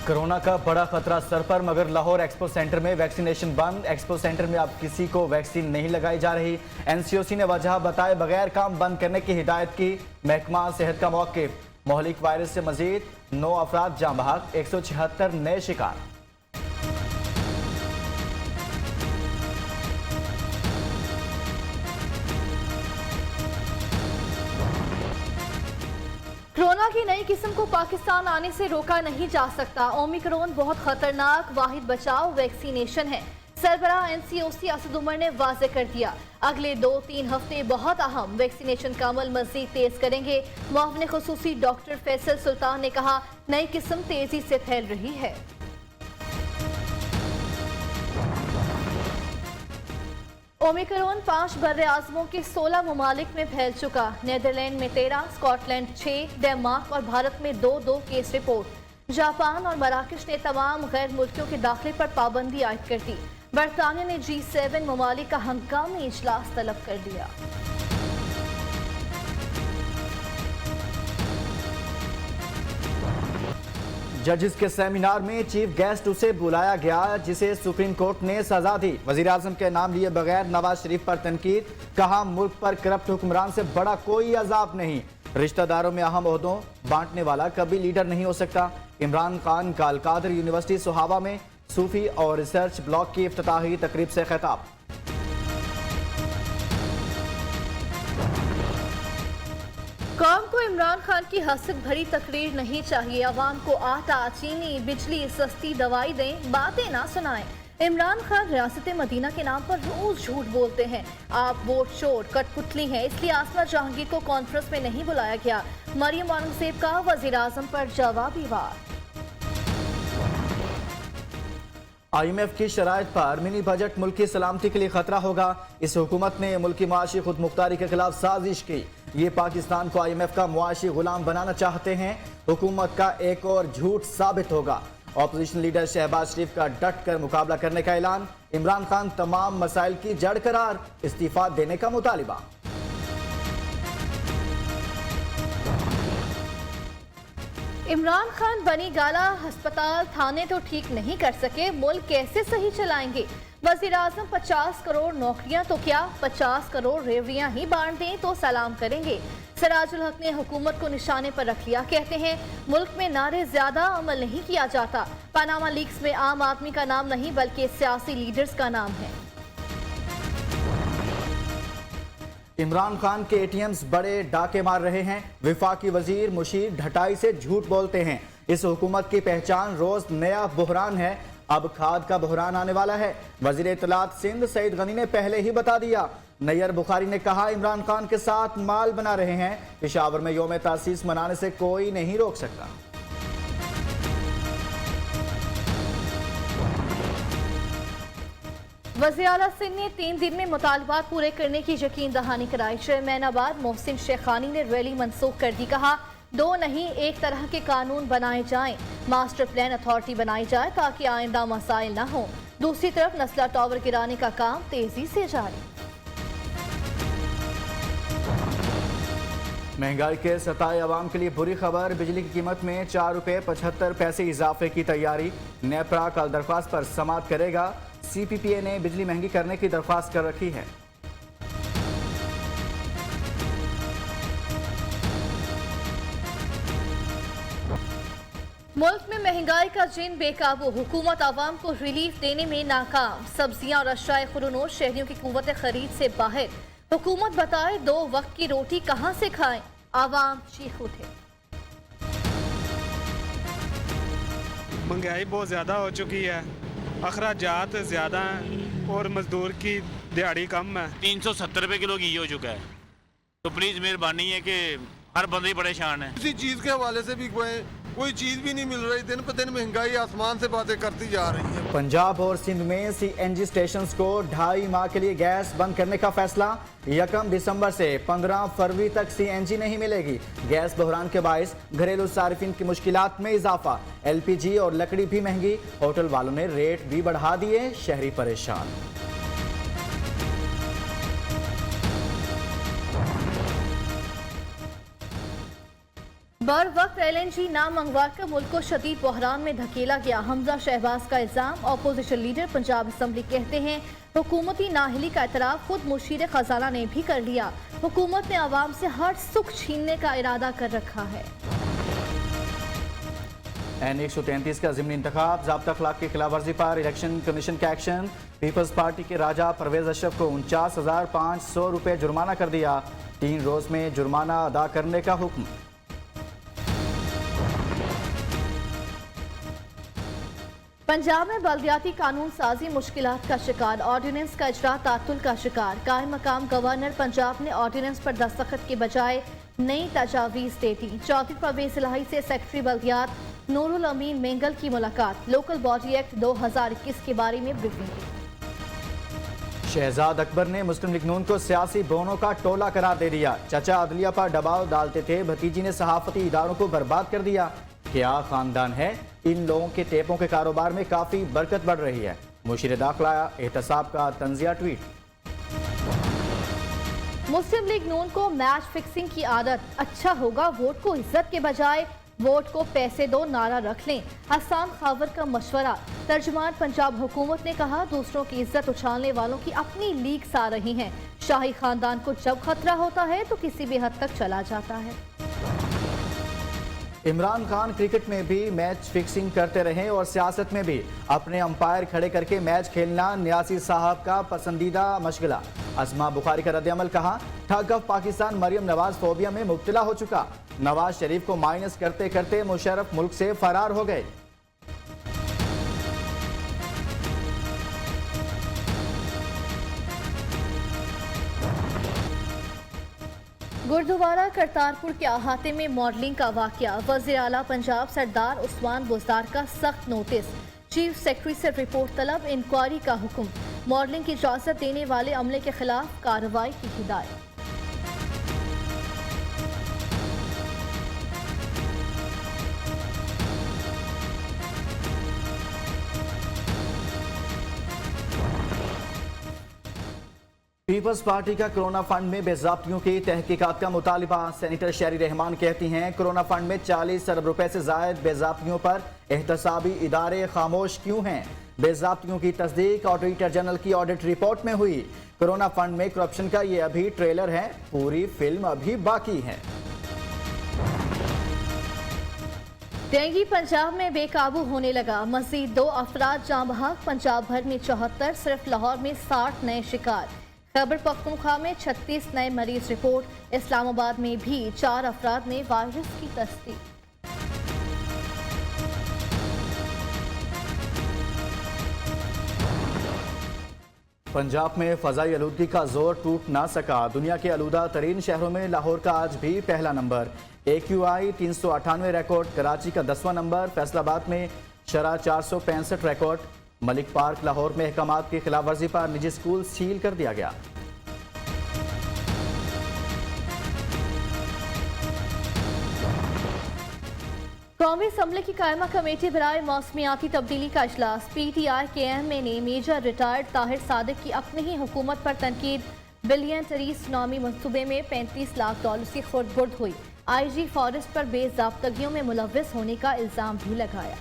Corona का बड़ा खतरा सर पर, मगर लाहौर एक्सपो सेंटर में वैक्सीनेशन बंद। एक्सपो सेंटर में अब किसी को वैक्सीन नहीं लगाई जा रही। एनसीओसी ने वजह बताए बगैर काम बंद करने की हिदायत की। महकमा सेहत का मौक़िफ़, मोहलिक वायरस से मजीद 9 अफराद जाँ बहक, 176 नए शिकार। कोरोना की नई किस्म को पाकिस्तान आने से रोका नहीं जा सकता। ओमिक्रॉन बहुत खतरनाक, वाहिद बचाव वैक्सीनेशन है। सरबराह एनसीओसी असद उमर ने वाज़ेह कर दिया, अगले 2-3 हफ्ते बहुत अहम, वैक्सीनेशन का अमल मजीद तेज करेंगे। मुआविन खुसूसी डॉक्टर फैसल सुल्तान ने कहा, नई किस्म तेजी से फैल रही है। ओमिक्रॉन 5 बर्रे आज़मों के 16 ममालिक में फैल चुका। नीदरलैंड में 13, स्कॉटलैंड 6, डेनमार्क और भारत में 2-2 केस रिपोर्ट। जापान और मराकश ने तमाम गैर मुल्कियों के दाखिले पर पाबंदी आयद कर दी। बरतानिया ने G7 ममालिक का हंगामी इजलास तलब कर दिया। जजेस के सेमिनार में चीफ गेस्ट उसे बुलाया गया जिसे सुप्रीम कोर्ट ने सजा दी। वजीर आजम के नाम लिए बगैर नवाज शरीफ पर तनकीद, कहा मुल्क पर करप्ट हुक्मरान से बड़ा कोई अजाब नहीं। रिश्तेदारों में अहम ओहदों बांटने वाला कभी लीडर नहीं हो सकता। इमरान खान का अल कादिर यूनिवर्सिटी सोहाबा में सूफी और रिसर्च ब्लॉक की इफ्तिताही तकरीब से खिताब। कौम को इमरान खान की हसद भरी तकरीर नहीं चाहिए। अवाम को आटा, चीनी, बिजली, सस्ती दवाई दें, बातें ना सुनाएं। इमरान खान रियासत मदीना के नाम पर रोज झूठ बोलते हैं। आप वोट चोर, कठपुतली हैं, इसलिए आसमा जहांगीर को कॉन्फ्रेंस में नहीं बुलाया गया। मरियम औरंगजेब का वजीर आजम पर जवाबी वार। IMF की शराइत पर मिनी बजट मुल्क की सलामती के लिए खतरा होगा। इस हुकूमत ने मुल्की मुआशी खुद मुख्तारी के खिलाफ साजिश की। ये पाकिस्तान को IMF का मुआशी गुलाम बनाना चाहते हैं। हुकूमत का एक और झूठ साबित होगा। ऑपोजिशन लीडर शहबाज शरीफ का डट कर मुकाबला करने का ऐलान। इमरान खान तमाम मसाइल की जड़ करार, इस्तीफा देने का मुतालिबा। इमरान खान बनी गाला, अस्पताल थाने तो ठीक नहीं कर सके, मुल्क कैसे सही चलाएंगे। वजीर आजम 50 करोड़ नौकरियां तो क्या, 50 करोड़ रेवड़ियां ही बांट दें तो सलाम करेंगे। सिराजुल हक ने हुकूमत को निशाने पर रख लिया। कहते हैं मुल्क में नारे ज्यादा अमल नहीं किया जाता। पनामा लीक्स में आम आदमी का नाम नहीं बल्कि सियासी लीडर्स का नाम है। इमरान खान के ATMs बड़े डाके मार रहे हैं। विफाकी वजीर मुशीर ढटाई से झूठ बोलते हैं। इस हुकूमत की पहचान रोज नया बुहरान है। अब खाद का बुहरान आने वाला है। वजीर इत्तलात सिंध सईद गनी ने पहले ही बता दिया। नैयर बुखारी ने कहा इमरान खान के साथ माल बना रहे हैं। पेशावर में योम तासीस मनाने से कोई नहीं रोक सकता। वज़ीर आला सिंध ने 3 दिन में मुतालबात पूरे करने की यकीन दहानी कराई। चेयरमैनाबाद मोहसिन शेखानी ने रैली मनसूख कर दी। कहा 2 नहीं 1 तरह के कानून बनाए जाएं, मास्टर प्लान अथॉरिटी बनाई जाए ताकि आइंदा मसाइल ना हो। दूसरी तरफ नस्ला टावर गिराने का काम तेजी से जारी। महंगाई के सताए अवाम के लिए बुरी खबर। बिजली की कीमत में 4 रुपये 75 पैसे इजाफे की तैयारी। नेपरा कल दरख्वास्त पर समाअत करेगा। CPPA ने बिजली महंगी करने की दरख्वास्त कर रखी है। मुल्क में महंगाई का जिन बेकाबू, हुकूमत आवाम को रिलीफ देने में नाकाम। सब्जियां और अशाए खुरूनोश शहरियों की कुव्वत खरीद से बाहर। हुकूमत बताए 2 वक्त की रोटी कहां से खाएं, आवाम चीख उठे। महंगाई बहुत ज़्यादा हो चुकी है, अखराजात ज़्यादा हैं और मजदूर की दिहाड़ी कम है। 370 रुपये किलो घी हो चुका है। तो प्लीज़ मेहरबानी है कि हर बंदे परेशान है। किसी चीज़ के हवाले से भी कोई चीज़ भी नहीं मिल रही। दिन पर दिन महंगाई आसमान से बातें करती जा रही है। पंजाब और सिंध में CNG स्टेशंस को 2.5 माह के लिए गैस बंद करने का फैसला। 1 दिसंबर से 15 फरवरी तक CNG नहीं मिलेगी। गैस बहरान के बायस घरेलू सार्फिन की मुश्किलात में इजाफा। LPG और लकड़ी भी महंगी। होटल वालों ने रेट भी बढ़ा दिए, शहरी परेशान। बर वक्त LNG ना मंगवा कर मुल्क को शदीद बहरान में धकेला गया, हमजा शहबाज का इल्जाम। अपोजिशन लीडर पंजाब असम्बली कहते हैं हुकूमती नाहली का एतराफ खुद मुशीर खजाना ने भी कर लिया। हुकूमत ने आवाम से हर सुख छीनने का इरादा कर रखा है। N133 का ज़िमनी इंतखाब, ज़ाब्ता अखलाक की खिलाफ वर्जी पर इलेक्शन कमीशन का एक्शन। पीपल्स पार्टी के राजा परवेज अशरफ को 49,500 रुपये जुर्माना कर दिया। 3 रोज में जुर्माना अदा करने का हुक्म। पंजाब में बल्दियाती कानून साजी मुश्किलात का शिकार, ऑर्डिनेंस का इजरा तातुल का शिकार। कायम मकाम गवर्नर पंजाब ने ऑर्डिनेंस पर दस्तखत के बजाय नई तजावीज़ दे दी। चौधरी परवेज इलाही से सेक्रेटरी बल्दियात नूरुल अमीन मेंगल की मुलाकात। लोकल बॉडी एक्ट 2021 के बारे में ब्रीफिंग दी। शहजाद अकबर ने मुस्लिम लीग नून को सियासी बोनों का टोला करार दे दिया। चचा अदलिया पर दबाव डालते थे, भतीजी ने सहाफती इदारों को बर्बाद कर दिया। क्या खानदान है, इन लोगों के टेपों के कारोबार में काफी बरकत बढ़ रही है। मुशीर दाखिला एहतसाब का तंजिया ट्वीट। मुस्लिम लीग नून को मैच फिक्सिंग की आदत, अच्छा होगा वोट को इज्जत के बजाय वोट को पैसे दो नारा रख लें। हसन खावर का मशवरा। तर्जुमान पंजाब हुकूमत ने कहा दूसरों की इज्जत उछालने वालों की अपनी लीक्स आ रही हैं। शाही खानदान को जब खतरा होता है तो किसी भी हद तक चला जाता है। इमरान खान क्रिकेट में भी मैच फिक्सिंग करते रहे और सियासत में भी अपने अंपायर खड़े करके मैच खेलना न्यासी साहब का पसंदीदा मशगला। अस्मा बुखारी का रद्द-ए-अमल, कहा ठग ऑफ पाकिस्तान मरियम नवाज फोबिया में मुब्तला हो चुका। नवाज शरीफ को माइनस करते करते मुशर्रफ मुल्क से फरार हो गए। गुरुद्वारा करतारपुर के अहाते में मॉडलिंग का वाकया। वज़ीर आला पंजाब सरदार उस्मान बुज़दार का सख्त नोटिस। चीफ सेक्रेटरी से रिपोर्ट तलब, इंक्वायरी का हुक्म। मॉडलिंग की इजाजत देने वाले अमले के खिलाफ कार्रवाई की हिदायत। पीपल्स पार्टी का कोरोना फंड में बेज़ाब्तियों की तहकीकात का मुतालिबा। सेनेटर शहरी रहमान कहती हैं कोरोना फंड में 40 अरब रुपए से जायद बेज़ाब्तियों पर एहतसाबी इदारे खामोश क्यों हैं। बेज़ाब्तियों की तस्दीक ऑडिटर जनरल की ऑडिट रिपोर्ट में हुई। कोरोना फंड में करप्शन का ये अभी ट्रेलर है, पूरी फिल्म अभी बाकी है। डेंगू पंजाब में बेकाबू होने लगा, मजीद 2 अफराद जाँ बहक। पंजाब भर में 74, सिर्फ लाहौर में 60 नए शिकार। खैबर पख्तूनख्वा में 36 नए मरीज रिपोर्ट। इस्लामाबाद में भी 4 अफराद ने वायरस की तस्दीक। पंजाब में फजाई आलूदगी का जोर टूट ना सका। दुनिया के आलूदा तरीन शहरों में लाहौर का आज भी पहला नंबर। AQI 398 रिकॉर्ड, कराची का 10वां नंबर। फैसलाबाद में शरह 465 रिकॉर्ड। मलिक पार्क लाहौर में अहकामात की खिलाफ वर्जी पर निजी स्कूल सील कर दिया गया। कौमी असम्बली की कायमा कमेटी बराए मौसमियाती तब्दीली का इजलास। PTI के MA ने मेजर रिटायर्ड ताहिर सादिक की अपनी ही हुकूमत पर तनकीद। बिलियन टरी सुनामी मनसूबे में $35 लाख की खुर्द-बुर्द हुई। IG फॉरेस्ट पर बेज़ाब्तगियों में मुलव्वस होने का इल्ज़ाम भी लगाया।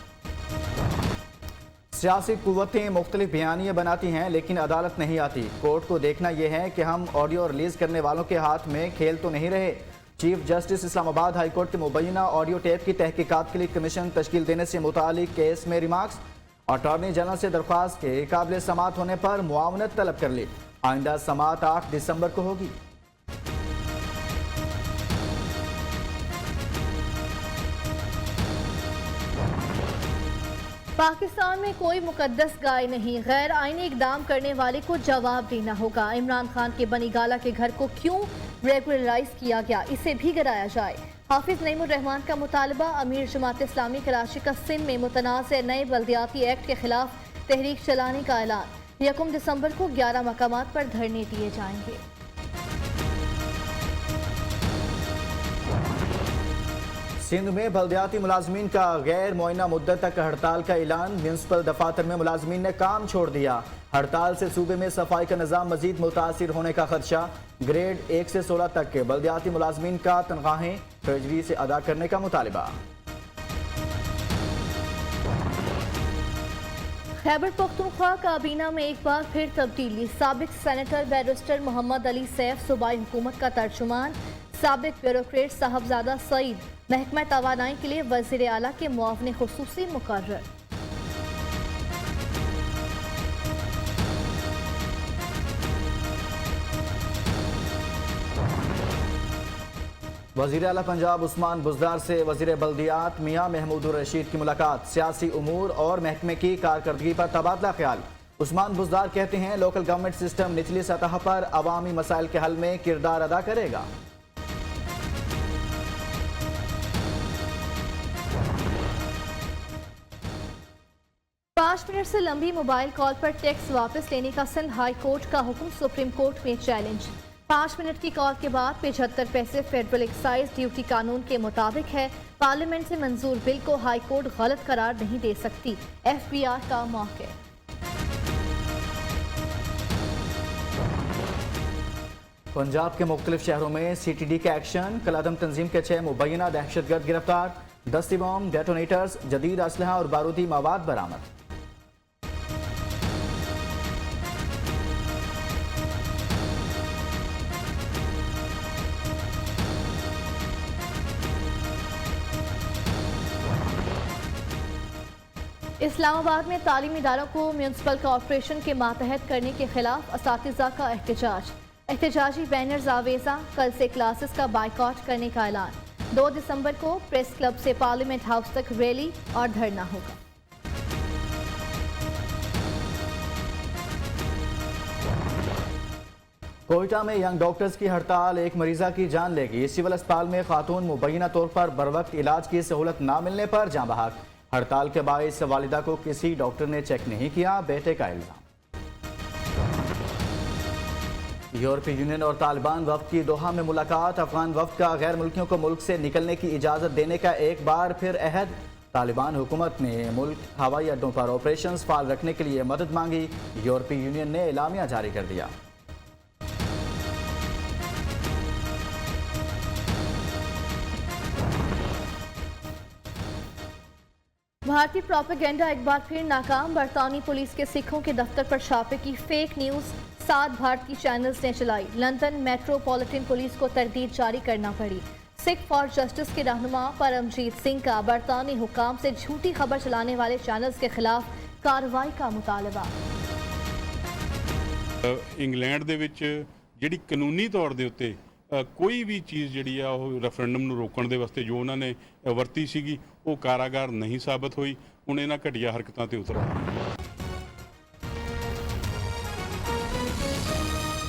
सियासी कुव्वतें मुख्तलिफ बयानियाँ बनाती हैं लेकिन अदालत नहीं आती। कोर्ट को देखना यह है कि हम ऑडियो रिलीज करने वालों के हाथ में खेल तो नहीं रहे। Chief justice Islamabad high court के मुबैना ऑडियो टेप की तहकीकात के लिए कमीशन तश्कील देने से मुतालिक केस में रिमार्क्स। अटॉर्नी जनरल से दरख्वास्त के काबिल समात होने पर मुआवनत तलब कर ली। आइंदा समात 8 दिसंबर को होगी। पाकिस्तान में कोई मुकद्दस गाय नहीं, गैर आईनी इकदाम करने वाले को जवाब देना होगा। इमरान खान के बनी गाला के घर को क्यों रेगुलराइज किया गया, इसे भी गिराया जाए। हाफिज नईमुर रहमान का मुतालबा। अमीर जमात इस्लामी कराची का सिंध में मुतनाज़ नए बल्दियाती एक्ट के खिलाफ तहरीक चलाने का ऐलान। 1 दिसंबर को 11 मकामात पर धरने दिए जाएंगे। सिंध में बल्दियाती मुलाजमीन का गैर मुअय्यना मुद्दत तक हड़ताल का ऐलान। म्यूनसिपल दफातर में मुलाजमीन ने काम छोड़ दिया। हड़ताल से सूबे में सफाई का निज़ाम मजीद मुतासिर होने का खदशा। ग्रेड 1 से 16 तक के बल्दियाती मुलाजमीन का तनख्वाहें ट्रेजरी से अदा करने का मुतालिबा। खैबर पख्तूनख्वा काबीना में एक बार फिर तब्दीली। साबिक सेनेटर बैरिस्टर मोहम्मद अली सैफ सूबाई हुकूमत का तर्जुमान। साबिक ब्यूरोक्रेट साहबजादा सईद महकमा तवानाई के लिए वज़ीर आला के मुआवने खुसूसी मुकर्रर। वज़ीर आला पंजाब उस्मान बुज़दार से वज़ीर बल्दियात मियां महमूदुर रशीद की मुलाकात। सियासी उमूर और महकमे की कारकर्दगी पर तबादला ख्याल। उस्मान बुज़दार कहते हैं लोकल गवर्नमेंट सिस्टम निचली सतह पर अवामी मसाइल के हल में किरदार अदा करेगा। 5 मिनट से लंबी मोबाइल कॉल पर टैक्स वापस लेने का सिंध हाई कोर्ट का हुक्म सुप्रीम कोर्ट में चैलेंज। 5 मिनट की कॉल के बाद 75 पैसे फेडरल एक्साइज ड्यूटी कानून के मुताबिक है। पार्लियामेंट से मंजूर बिल को हाई कोर्ट गलत करार नहीं दे सकती। FBR का मौके। पंजाब के मुख्तलिफ शहरों में CTD का एक्शन। कलादम तंजीम के 6 मुबैना दहशतगर्द गिरफ्तार। दस्ती बम, डेटोनेटर्स, जदीद असलहा और बारूदी मवाद बरामद। इस्लामाबाद में तालीमी इदारों को म्यूनसिपल कॉरपोरेशन के मातहत करने के खिलाफ असातिज़ा का एहतजाज। एहतजाजी बैनर्स आवेजा। कल से क्लासेस का बाइकआउट करने का ऐलान। 2 दिसंबर को प्रेस क्लब से पार्लियामेंट हाउस तक रैली और धरना होगा। कोयटा में यंग डॉक्टर्स की हड़ताल एक मरीजा की जान लेगी। सिविल अस्पताल में खातून मुबैना तौर पर बरवक्त इलाज की सहूलत न मिलने पर जाँ बहक। हड़ताल के बायस वालिदा को किसी डॉक्टर ने चेक नहीं किया, बेटे का इल्जाम। यूरोपीय यूनियन और तालिबान वफ्द की दोहा में मुलाकात। अफगान वफ्द का गैर मुल्कियों को मुल्क से निकलने की इजाज़त देने का एक बार फिर अहद। तालिबान हुकूमत ने मुल्क हवाई अड्डों पर ऑपरेशंस फाल रखने के लिए मदद मांगी। यूरोपीय यूनियन ने एलामिया जारी कर दिया। भारतीय प्रोपेगेंडा एक बार फिर नाकाम। बरतानी पुलिस के सिखों के दफ्तर पर छापे की फेक न्यूज़ 7 भारतीय चैनल्स ने चलाई। लंदन मेट्रोपॉलिटन पुलिस को तरदीद जारी करना पड़ी। सिख फॉर जस्टिस के रहनुमा परमजीत सिंह का बरतानी हुकाम से झूठी खबर चलाने वाले चैनल्स के खिलाफ कार्रवाई का मुतालबा। इंग्लैंड ਦੇ ਵਿੱਚ ਜਿਹੜੀ ਕਾਨੂੰਨੀ ਤੌਰ ਦੇ ਉੱਤੇ ਕੋਈ ਵੀ ਚੀਜ਼ ਜਿਹੜੀ ਆ ਉਹ ਰੈਫਰੈਂਡਮ ਨੂੰ ਰੋਕਣ ਦੇ ਵਾਸਤੇ ਜੋ ਉਹਨਾਂ ਨੇ ਵਰਤੀ ਸੀਗੀ ਉਹ ਕਾਰਾਗਾਰ ਨਹੀਂ ਸਾਬਤ ਹੋਈ। ਹੁਣ ਇਹਨਾਂ ਘਟੀਆ ਹਰਕਤਾਂ ਤੇ ਉਤਰ ਆਏ।